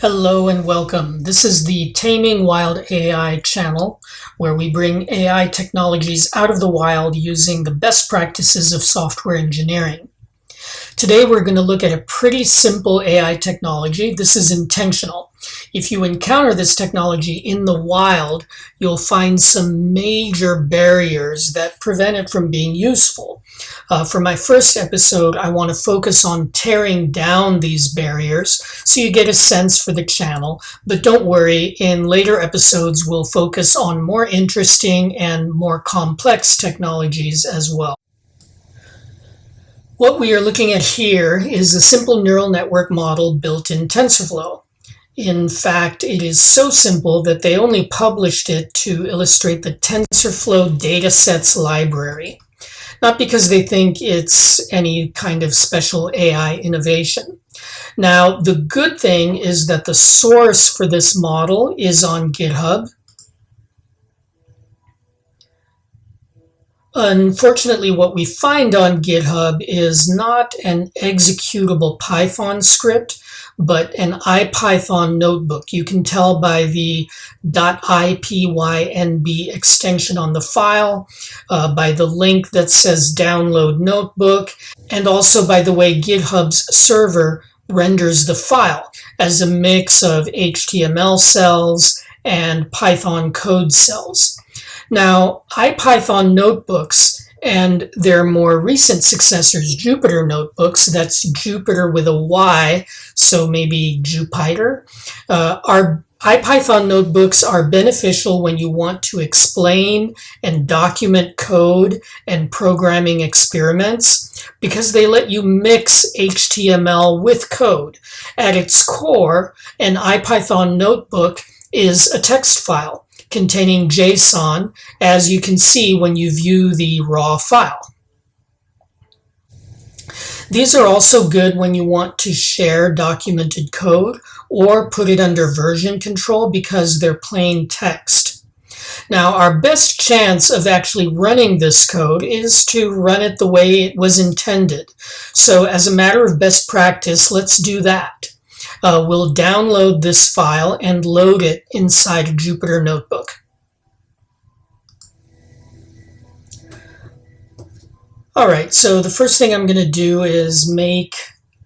Hello and welcome. This is the Taming Wild AI channel, where we bring AI technologies out of the wild using the best practices of software engineering. Today we're going to look at a pretty simple AI technology. This is intentional. If you encounter this technology in the wild, you'll find some major barriers that prevent it from being useful. For my first episode, I want to focus on tearing down these barriers so you get a sense for the channel. But don't worry, in later episodes, we'll focus on more interesting and more complex technologies as well. What we are looking at here is a simple neural network model built in TensorFlow. In fact, it is so simple that they only published it to illustrate the TensorFlow datasets library. Not because they think it's any kind of special AI innovation. Now, the good thing is that the source for this model is on GitHub. Unfortunately, what we find on GitHub is not an executable Python script, but an IPython notebook. You can tell by the .ipynb extension on the file, by the link that says download notebook, and also by the way GitHub's server renders the file as a mix of HTML cells and Python code cells. Now, IPython notebooks and their more recent successors, Jupyter notebooks, that's Jupyter with a Y, so maybe Jupyter, IPython notebooks are beneficial when you want to explain and document code and programming experiments because they let you mix HTML with code. At its core, an IPython notebook is a text file containing JSON, as you can see when you view the raw file. These are also good when you want to share documented code or put it under version control because they're plain text. Now, our best chance of actually running this code is to run it the way it was intended. So as a matter of best practice, let's do that. We'll download this file and load it inside a Jupyter notebook. All right, so the first thing I'm going to do is make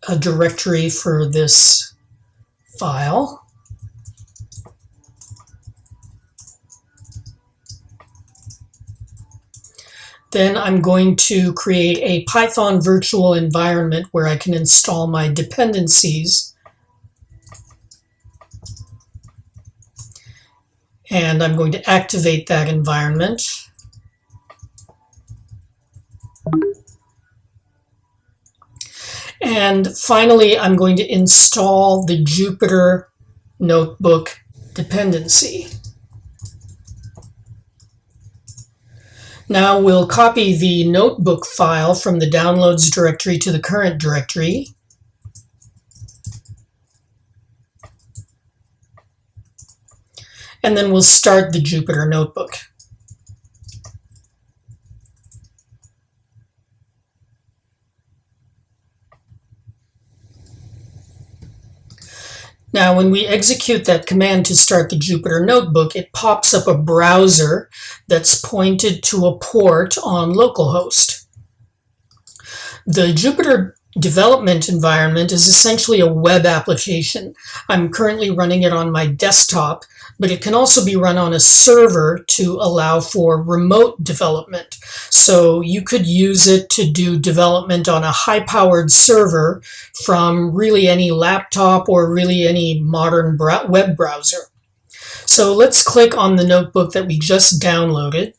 a directory for this file. Then I'm going to create a Python virtual environment where I can install my dependencies. And I'm going to activate that environment. And finally, I'm going to install the Jupyter Notebook dependency. Now we'll copy the notebook file from the downloads directory to the current directory. And then we'll start the Jupyter notebook. Now, when we execute that command to start the Jupyter notebook, it pops up a browser that's pointed to a port on localhost. The Jupyter development environment is essentially a web application. I'm currently running it on my desktop, but it can also be run on a server to allow for remote development. So you could use it to do development on a high-powered server from really any laptop or really any modern web browser. So let's click on the notebook that we just downloaded.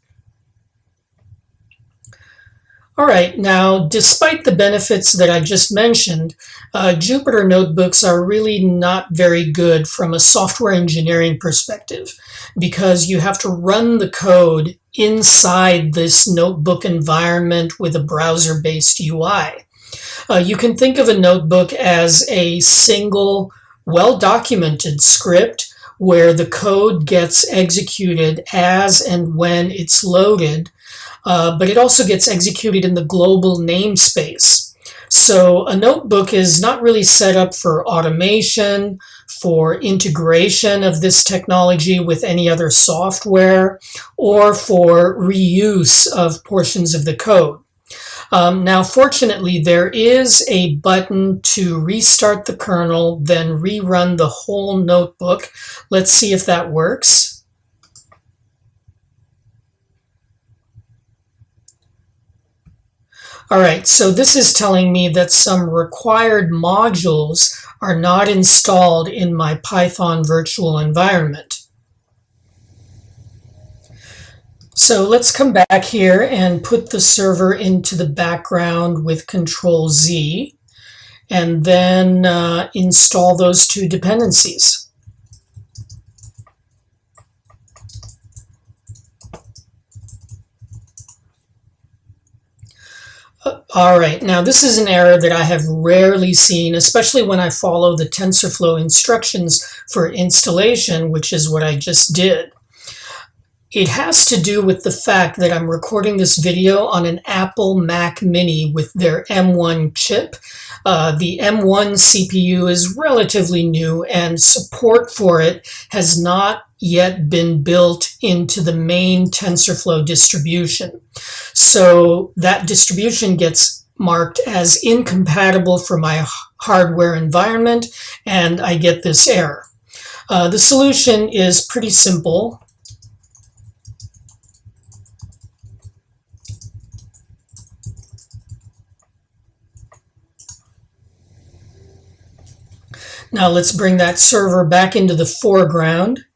All right, now, despite the benefits that I just mentioned, Jupyter notebooks are really not very good from a software engineering perspective because you have to run the code inside this notebook environment with a browser-based UI. You can think of a notebook as a single, well-documented script where the code gets executed as and when it's loaded, but it also gets executed in the global namespace. So a notebook is not really set up for automation, for integration of this technology with any other software, or for reuse of portions of the code. Now, fortunately, there is a button to restart the kernel, then rerun the whole notebook. Let's see if that works. All right, so this is telling me that some required modules are not installed in my Python virtual environment. So let's come back here and put the server into the background with Control Z, and then install those two dependencies. All right, now this is an error that I have rarely seen, especially when I follow the TensorFlow instructions for installation, which is what I just did. It has to do with the fact that I'm recording this video on an Apple Mac Mini with their M1 chip. The M1 CPU is relatively new, and support for it has not yet been built into the main TensorFlow distribution. So that distribution gets marked as incompatible for my hardware environment, and I get this error. The solution is pretty simple. Now let's bring that server back into the foreground.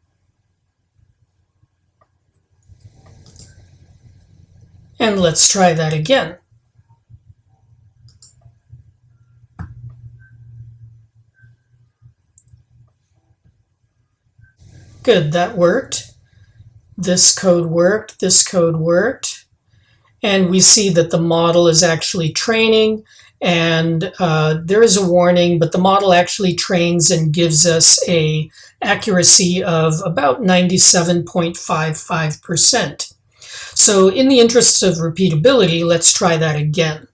And let's try that again. Good, that worked. This code worked, this code worked. And we see that the model is actually training, and there is a warning, but the model actually trains and gives us an accuracy of about 97.55%. So in the interest of repeatability, let's try that again.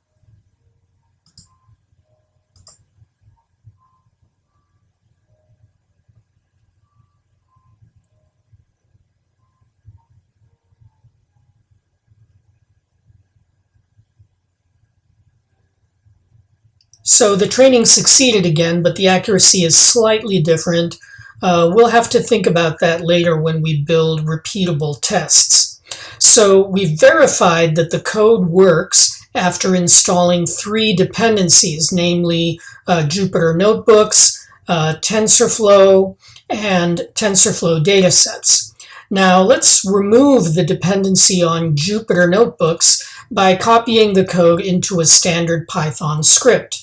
So the training succeeded again, but the accuracy is slightly different. We'll have to think about that later when we build repeatable tests. So we've verified that the code works after installing 3 dependencies, namely Jupyter Notebooks, TensorFlow, and TensorFlow datasets. Now let's remove the dependency on Jupyter Notebooks by copying the code into a standard Python script.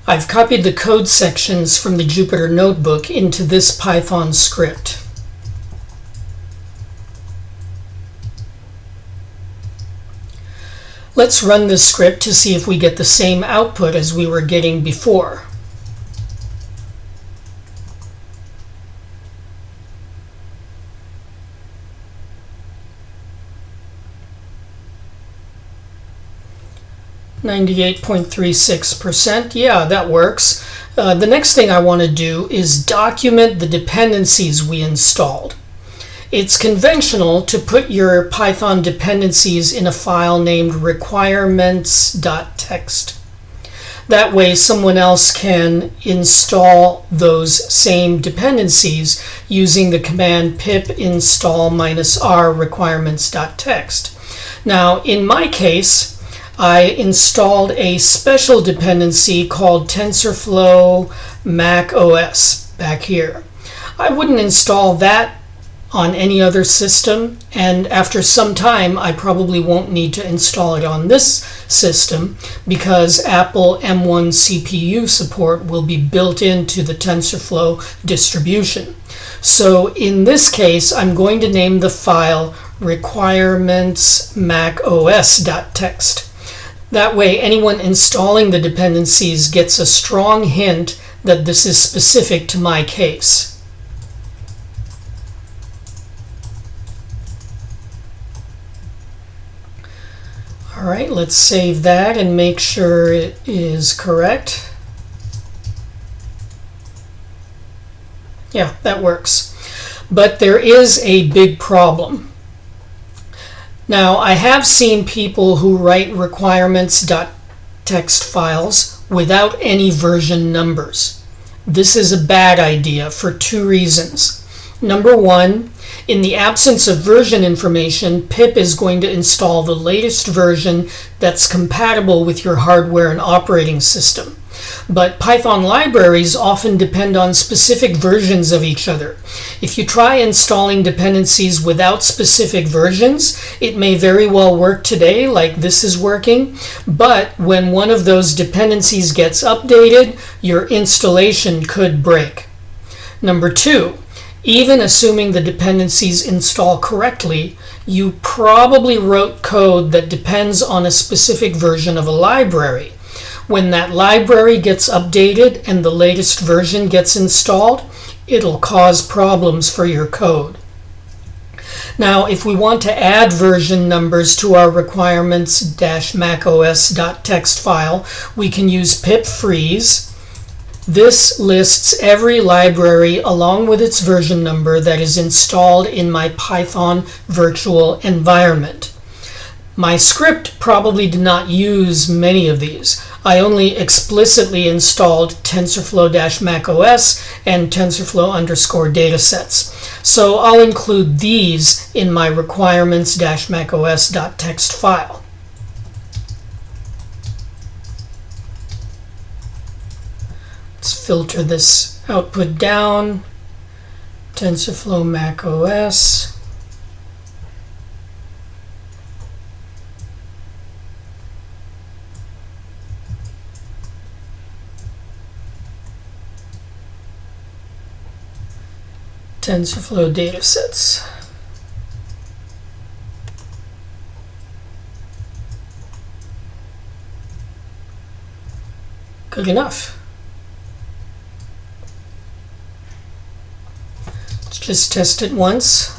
I've copied the code sections from the Jupyter Notebook into this Python script. Let's run this script to see if we get the same output as we were getting before. %. Yeah, that works. The next thing I want to do is document the dependencies we installed. It's conventional to put your Python dependencies in a file named requirements.txt. That way someone else can install those same dependencies using the command pip install -r requirements.txt. Now, in my case, I installed a special dependency called TensorFlow Mac OS back here. I wouldn't install that on any other system, and after some time I probably won't need to install it on this system because Apple M1 CPU support will be built into the TensorFlow distribution. So in this case, I'm going to name the file requirements.macOS.txt. That way, anyone installing the dependencies gets a strong hint that this is specific to my case. All right, let's save that and make sure it is correct. Yeah, that works. But there is a big problem. Now, I have seen people who write requirements.txt files without any version numbers. This is a bad idea for two reasons. Number one, in the absence of version information, pip is going to install the latest version that's compatible with your hardware and operating system. But Python libraries often depend on specific versions of each other. If you try installing dependencies without specific versions, it may very well work today, like this is working, but when one of those dependencies gets updated, your installation could break. Number two, even assuming the dependencies install correctly, you probably wrote code that depends on a specific version of a library. When that library gets updated and the latest version gets installed, it'll cause problems for your code. Now, if we want to add version numbers to our requirements-macos.txt file, we can use pip freeze. This lists every library along with its version number that is installed in my Python virtual environment. My script probably did not use many of these. I only explicitly installed TensorFlow-macOS and TensorFlow_datasets. So I'll include these in my requirements-macos.txt file. Let's filter this output down. TensorFlow macOS. TensorFlow datasets. Good enough. Let's just test it once.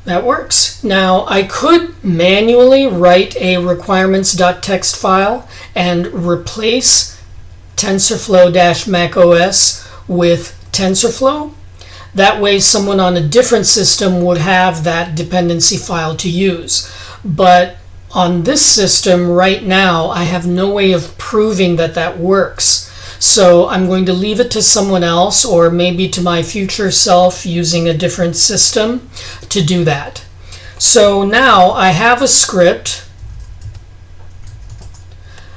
That works. Now, I could manually write a requirements.txt file and replace TensorFlow-macOS with TensorFlow. That way someone on a different system would have that dependency file to use. But on this system right now, I have no way of proving that that works. So I'm going to leave it to someone else, or maybe to my future self using a different system, to do that. So now I have a script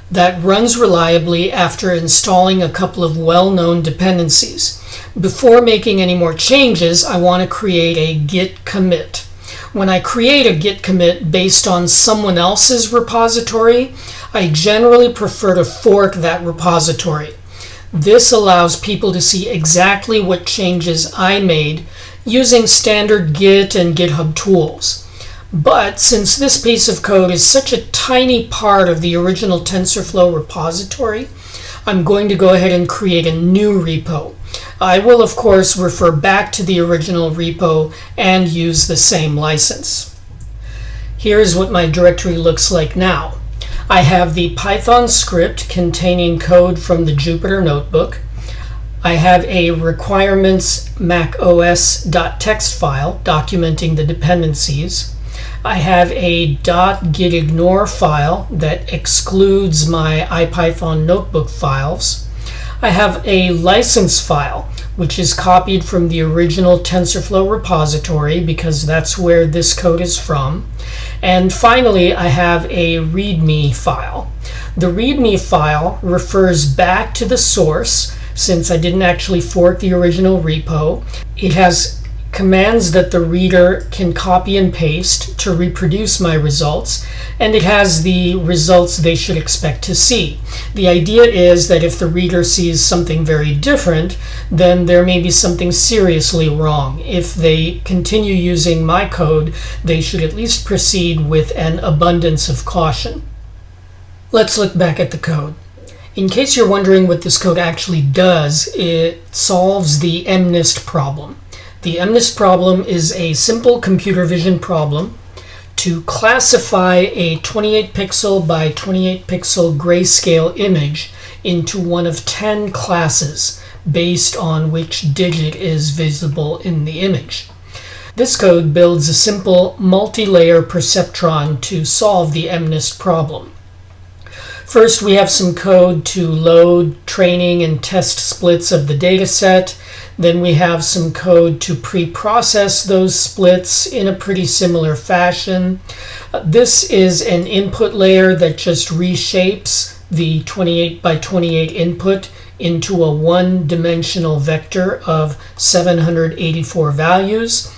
that runs reliably after installing a couple of well-known dependencies. Before making any more changes, I want to create a git commit. When I create a git commit based on someone else's repository, I generally prefer to fork that repository. This allows people to see exactly what changes I made using standard Git and GitHub tools. But since this piece of code is such a tiny part of the original TensorFlow repository, I'm going to go ahead and create a new repo. I will, of course, refer back to the original repo and use the same license. Here's what my directory looks like now. I have the Python script containing code from the Jupyter Notebook. I have a requirements-macos.txt file documenting the dependencies. I have a .gitignore file that excludes my IPython notebook files. I have a license file, which is copied from the original TensorFlow repository because that's where this code is from. And finally, I have a README file. The README file refers back to the source, since I didn't actually fork the original repo. It has commands that the reader can copy and paste to reproduce my results, and it has the results they should expect to see. The idea is that if the reader sees something very different, then there may be something seriously wrong. If they continue using my code, they should at least proceed with an abundance of caution. Let's look back at the code. In case you're wondering what this code actually does, it solves the MNIST problem. The MNIST problem is a simple computer vision problem to classify a 28 pixel by 28 pixel grayscale image into one of 10 classes based on which digit is visible in the image. This code builds a simple multi-layer perceptron to solve the MNIST problem. First, we have some code to load training and test splits of the dataset. Then we have some code to pre-process those splits in a pretty similar fashion. This is an input layer that just reshapes the 28 by 28 input into a one-dimensional vector of 784 values.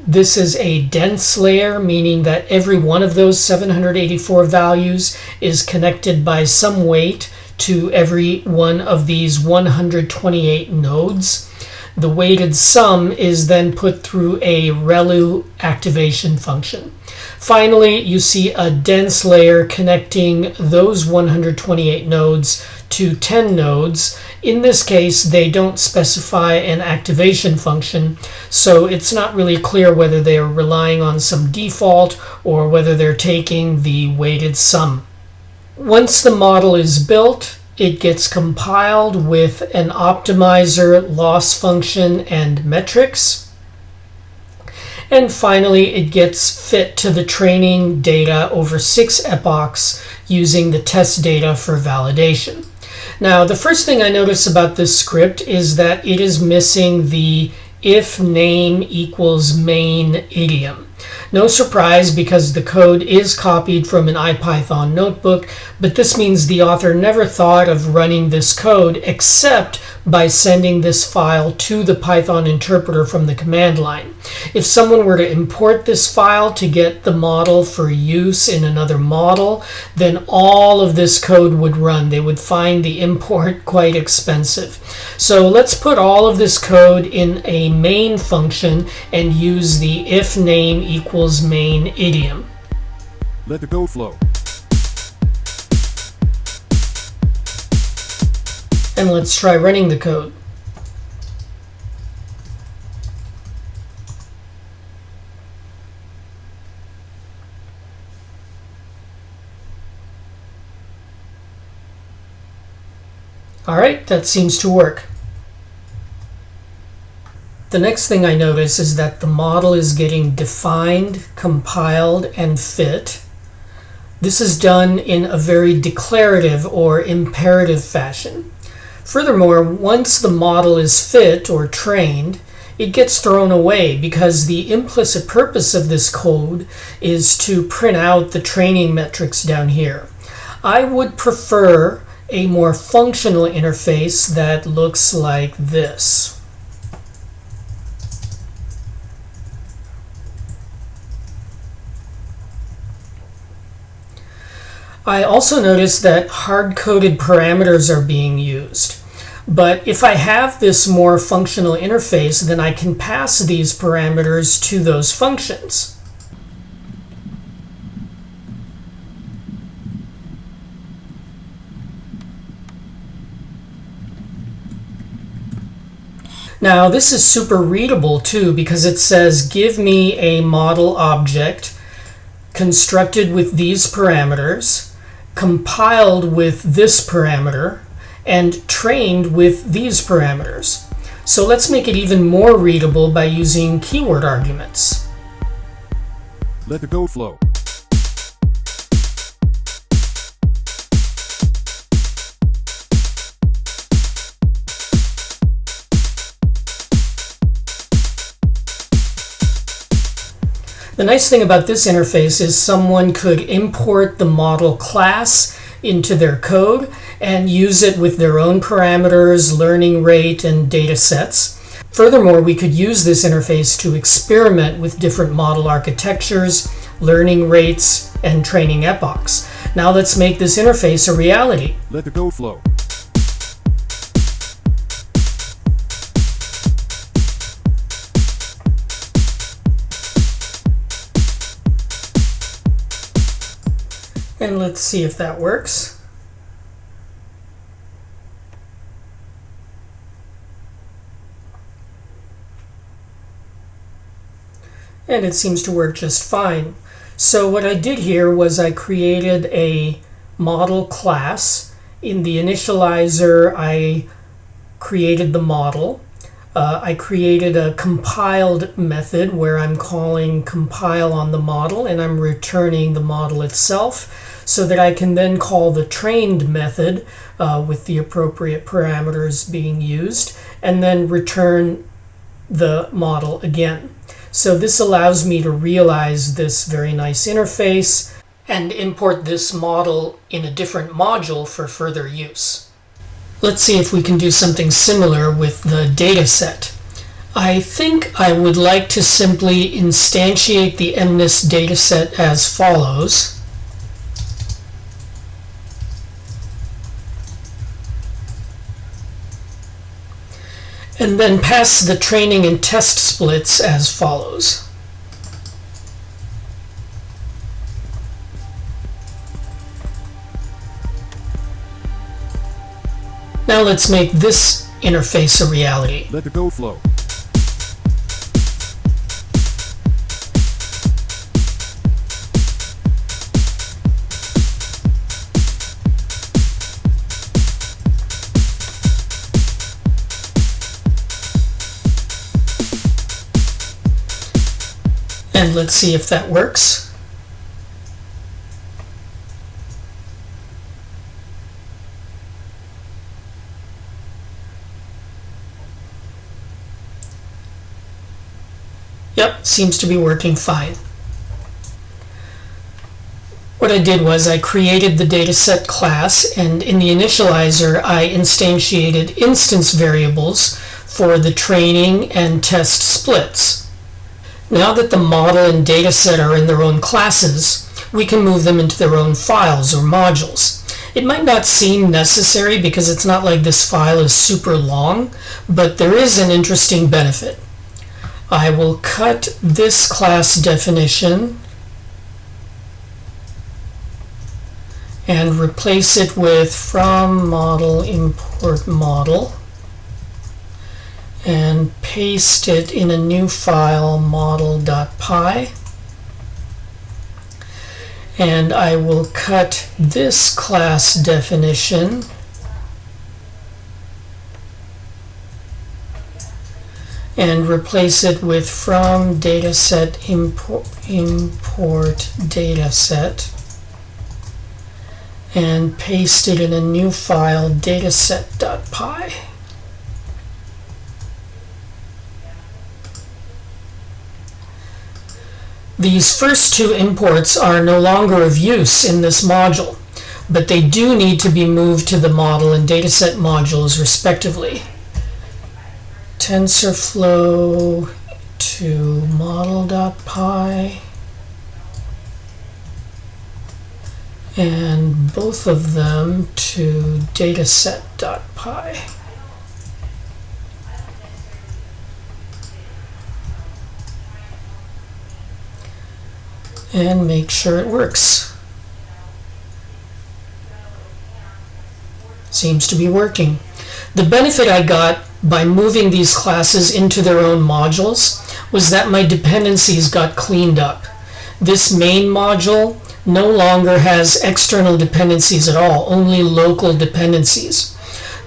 This is a dense layer, meaning that every one of those 784 values is connected by some weight to every one of these 128 nodes. The weighted sum is then put through a ReLU activation function. Finally, you see a dense layer connecting those 128 nodes to 10 nodes. In this case, they don't specify an activation function, so it's not really clear whether they are relying on some default or whether they're taking the weighted sum. Once the model is built, it gets compiled with an optimizer, loss function, and metrics. And finally, it gets fit to the training data over 6 epochs using the test data for validation. Now, the first thing I notice about this script is that it is missing the if name equals main idiom. No surprise, because the code is copied from an IPython notebook, but this means the author never thought of running this code except by sending this file to the Python interpreter from the command line. If someone were to import this file to get the model for use in another model, then all of this code would run. They would find the import quite expensive. So let's put all of this code in a main function and use the if name equals main idiom. Let the code flow. And let's try running the code. All right, that seems to work. The next thing I notice is that the model is getting defined, compiled, and fit. This is done in a very declarative or imperative fashion. Furthermore, once the model is fit or trained, it gets thrown away because the implicit purpose of this code is to print out the training metrics down here. I would prefer a more functional interface that looks like this. I also notice that hard-coded parameters are being used. But if I have this more functional interface, then I can pass these parameters to those functions. Now, this is super readable too, because it says, give me a model object constructed with these parameters, compiled with this parameter, and trained with these parameters. So let's make it even more readable by using keyword arguments. Let the code flow. The nice thing about this interface is someone could import the model class into their code and use it with their own parameters, learning rate, and data sets. Furthermore, we could use this interface to experiment with different model architectures, learning rates, and training epochs. Now let's make this interface a reality. Let the code flow. And let's see if that works. and it seems to work just fine. So what I did here was I created a model class. In the initializer, I created the model. I created a compiled method where I'm calling compile on the model and I'm returning the model itself, so that I can then call the trained method with the appropriate parameters being used, and then return the model again. So this allows me to realize this very nice interface and import this model in a different module for further use. Let's see if we can do something similar with the data set. I think I would like to simply instantiate the MNIST dataset as follows. And then pass the training and test splits as follows. Now let's make this interface a reality. Let the code flow. And let's see if that works. Yep, seems to be working fine. What I did was I created the dataset class, and in the initializer I instantiated instance variables for the training and test splits. Now that the model and dataset are in their own classes, we can move them into their own files or modules. It might not seem necessary because it's not like this file is super long, but there is an interesting benefit. I will cut this class definition and replace it with from model import model and paste it in a new file, model.py. And I will cut this class definition and replace it with from dataset import dataset and paste it in a new file, dataset.py. These first two imports are no longer of use in this module, but they do need to be moved to the model and dataset modules respectively. TensorFlow to model.py, and both of them to dataset.py. And make sure it works. Seems to be working. The benefit I got by moving these classes into their own modules was that my dependencies got cleaned up. This main module no longer has external dependencies at all, only local dependencies.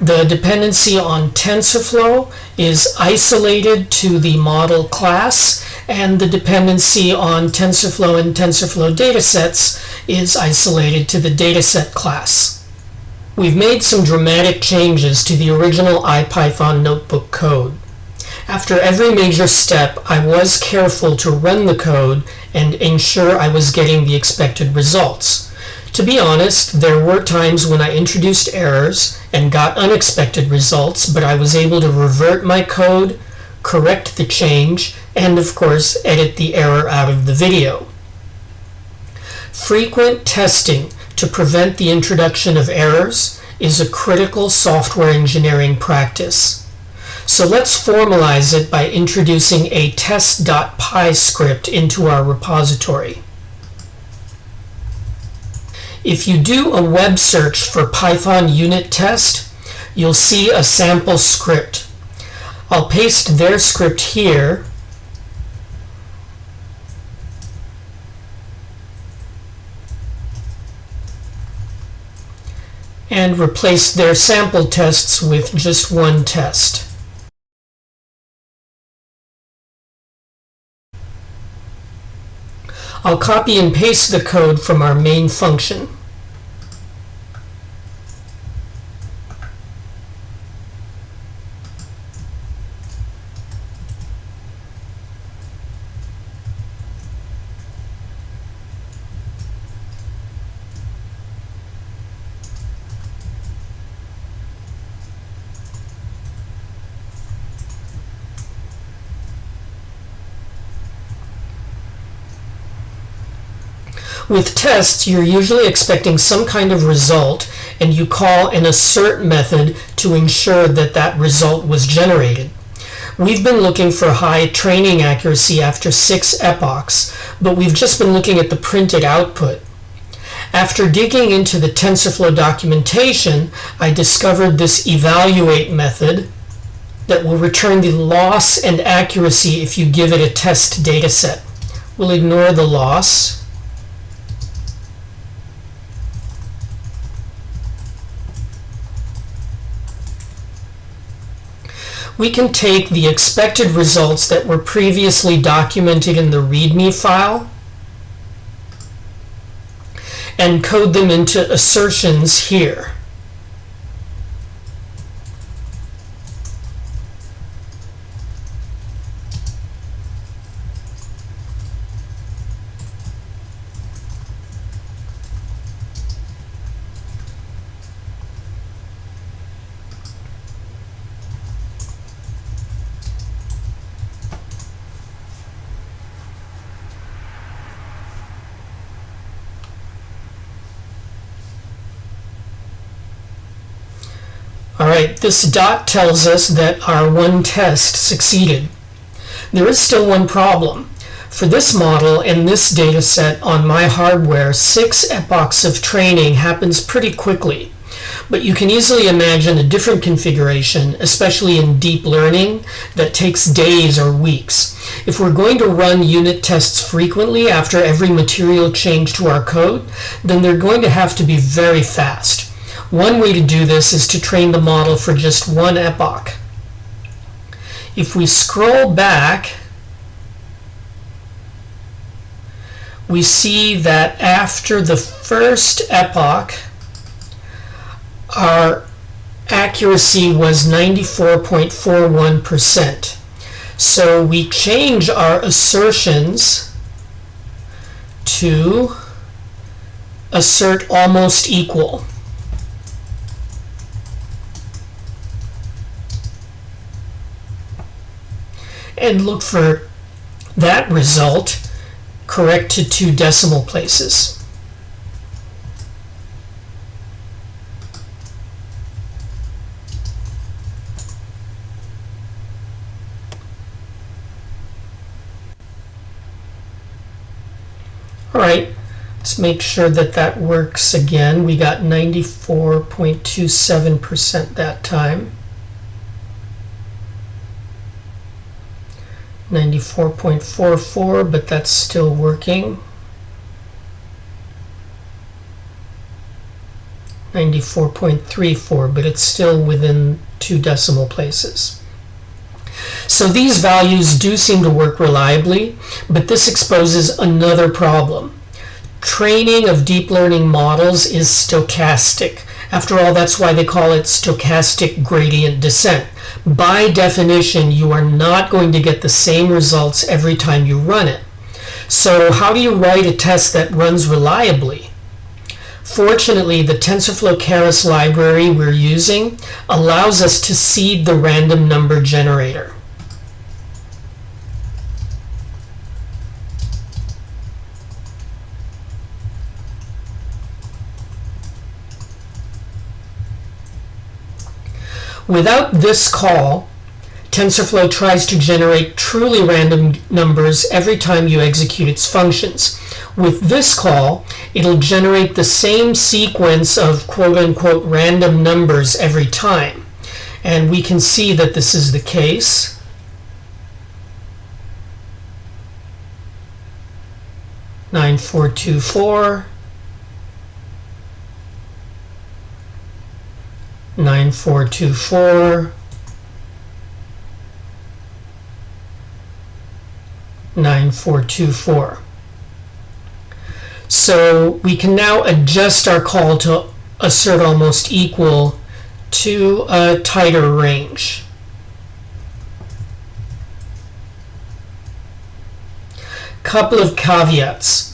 The dependency on TensorFlow is isolated to the model class, and the dependency on TensorFlow and TensorFlow datasets is isolated to the dataset class. We've made some dramatic changes to the original IPython notebook code. After every major step, I was careful to run the code and ensure I was getting the expected results. To be honest, there were times when I introduced errors and got unexpected results, but I was able to revert my code, correct the change, and of course edit the error out of the video. Frequent testing to prevent the introduction of errors is a critical software engineering practice. So let's formalize it by introducing a test.py script into our repository. If you do a web search for Python unit test, you'll see a sample script. I'll paste their script here, and replace their sample tests with just one test. I'll copy and paste the code from our main function. With tests, you're usually expecting some kind of result, and you call an assert method to ensure that that result was generated. We've been looking for high training accuracy after 6 epochs, but we've just been looking at the printed output. After digging into the TensorFlow documentation, I discovered this evaluate method that will return the loss and accuracy if you give it a test dataset. We'll ignore the loss. We can take the expected results that were previously documented in the README file and code them into assertions here. Alright, this dot tells us that our one test succeeded. There is still one problem. For this model and this data set on my hardware, 6 epochs of training happens pretty quickly. But you can easily imagine a different configuration, especially in deep learning, that takes days or weeks. If we're going to run unit tests frequently after every material change to our code, then they're going to have to be very fast. One way to do this is to train the model for just 1 epoch. If we scroll back, we see that after the first epoch, our accuracy was 94.41%. So we change our assertions to assert almost equal. And look for that result correct to 2 decimal places. Alright, let's make sure that that works again. We got 94.27% that time. 94.44, but that's still working. 94.34, but it's still within 2 decimal places. So these values do seem to work reliably, but this exposes another problem. Training of deep learning models is stochastic. After all, that's why they call it stochastic gradient descent. By definition, you are not going to get the same results every time you run it. So how do you write a test that runs reliably? Fortunately, the TensorFlow Keras library we're using allows us to seed the random number generator. Without this call, TensorFlow tries to generate truly random numbers every time you execute its functions. With this call, it'll generate the same sequence of quote-unquote random numbers every time. And we can see that this is the case. (9424) 9424, 9424. So we can now adjust our call to assert almost equal to a tighter range. Couple of caveats.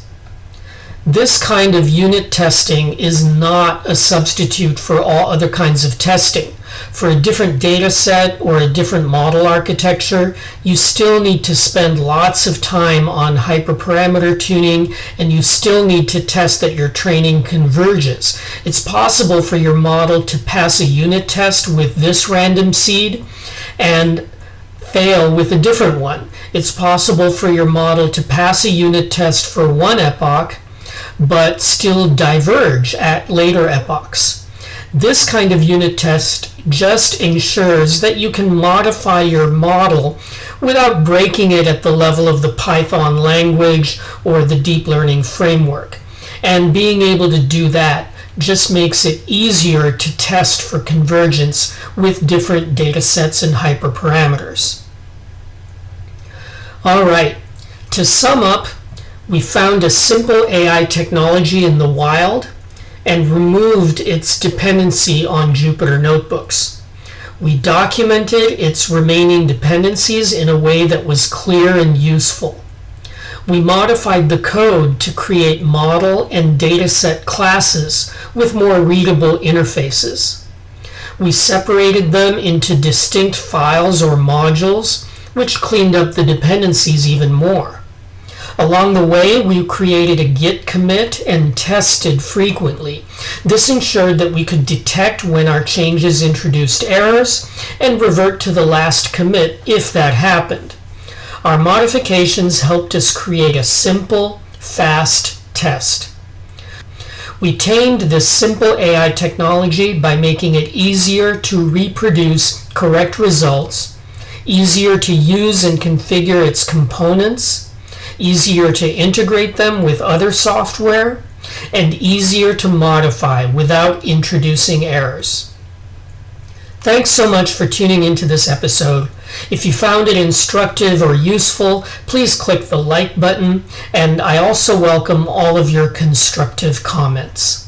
This kind of unit testing is not a substitute for all other kinds of testing. For a different data set or a different model architecture, you still need to spend lots of time on hyperparameter tuning, and you still need to test that your training converges. It's possible for your model to pass a unit test with this random seed and fail with a different one. It's possible for your model to pass a unit test for one epoch but still diverge at later epochs. This kind of unit test just ensures that you can modify your model without breaking it at the level of the Python language or the deep learning framework. And being able to do that just makes it easier to test for convergence with different data sets and hyperparameters. All right, to sum up, we found a simple AI technology in the wild and removed its dependency on Jupyter Notebooks. We documented its remaining dependencies in a way that was clear and useful. We modified the code to create model and dataset classes with more readable interfaces. We separated them into distinct files or modules, which cleaned up the dependencies even more. Along the way, we created a Git commit and tested frequently. This ensured that we could detect when our changes introduced errors and revert to the last commit if that happened. Our modifications helped us create a simple, fast test. We tamed this simple AI technology by making it easier to reproduce correct results, easier to use and configure its components, easier to integrate them with other software, and easier to modify without introducing errors. Thanks so much for tuning into this episode. If you found it instructive or useful, please click the like button, and I also welcome all of your constructive comments.